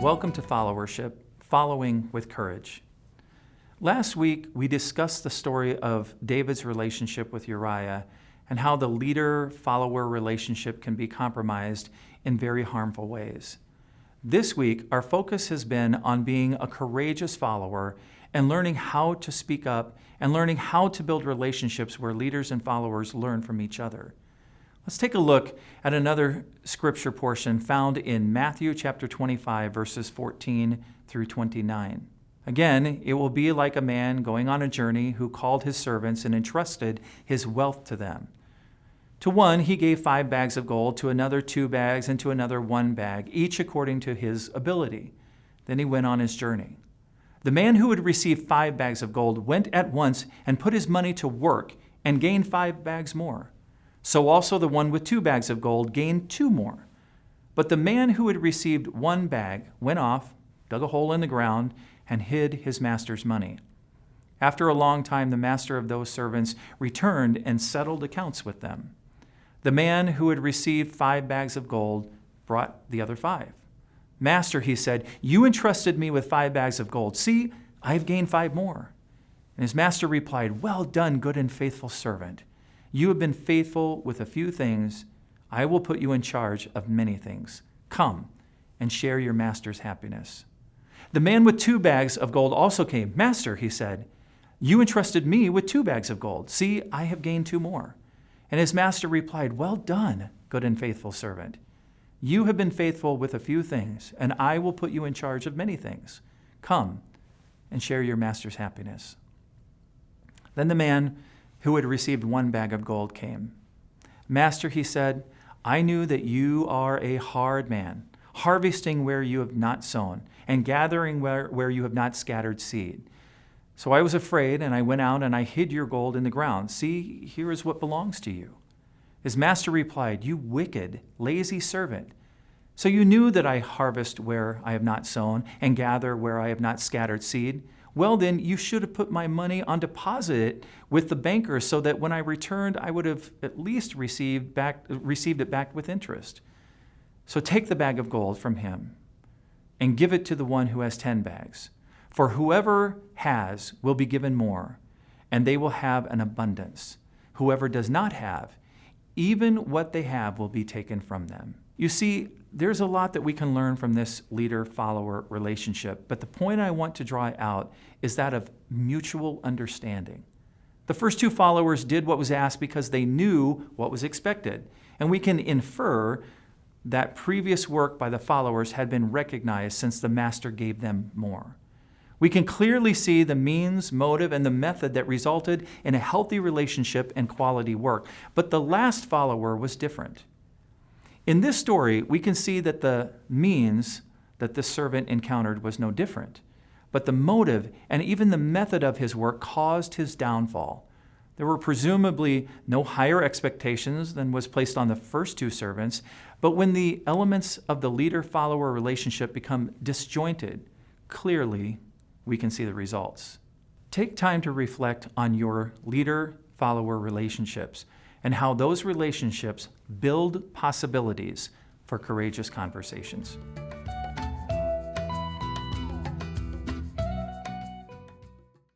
Welcome to Followership, Following with Courage. Last week, we discussed the story of David's relationship with Uriah and how the leader-follower relationship can be compromised in very harmful ways. This week, our focus has been on being a courageous follower and learning how to speak up and learning how to build relationships where leaders and followers learn from each other. Let's take a look at another scripture portion found in Matthew chapter 25, verses 14 through 29. Again, it will be like a man going on a journey who called his servants and entrusted his wealth to them. To one, he gave 5 bags of gold, to another 2 bags, and to another 1 bag, each according to his ability. Then he went on his journey. The man who had received 5 bags of gold went at once and put his money to work and gained 5 bags more. So also the one with 2 bags of gold gained 2 more. But the man who had received 1 bag went off, dug a hole in the ground, and hid his master's money. After a long time, the master of those servants returned and settled accounts with them. The man who had received 5 bags of gold brought the other 5. Master, he said, you entrusted me with 5 bags of gold. See, I have gained 5 more. And his master replied, well done, good and faithful servant. You have been faithful with a few things. I will put you in charge of many things. Come and share your master's happiness. The man with 2 bags of gold also came. Master, he said, you entrusted me with 2 bags of gold. See, I have gained 2 more. And his master replied, well done, good and faithful servant. You have been faithful with a few things, and I will put you in charge of many things. Come and share your master's happiness. Then the man who had received 1 bag of gold came. Master, he said, I knew that you are a hard man, harvesting where you have not sown, and gathering where you have not scattered seed. So I was afraid, and I went out and I hid your gold in the ground. See, here is what belongs to you. His master replied, you wicked, lazy servant. So you knew that I harvest where I have not sown, and gather where I have not scattered seed? Well, then you should have put my money on deposit with the banker so that when I returned, I would have at least received it back with interest. So take the bag of gold from him and give it to the one who has 10 bags. For whoever has will be given more, and they will have an abundance. Whoever does not have, even what they have will be taken from them. You see, there's a lot that we can learn from this leader-follower relationship, but the point I want to draw out is that of mutual understanding. The first 2 followers did what was asked because they knew what was expected, and we can infer that previous work by the followers had been recognized since the master gave them more. We can clearly see the means, motive, and the method that resulted in a healthy relationship and quality work, but the last follower was different. In this story, we can see that the means that this servant encountered was no different, but the motive and even the method of his work caused his downfall. There were presumably no higher expectations than was placed on the first 2 servants, but when the elements of the leader-follower relationship become disjointed, clearly we can see the results. Take time to reflect on your leader-follower relationships and how those relationships build possibilities for courageous conversations.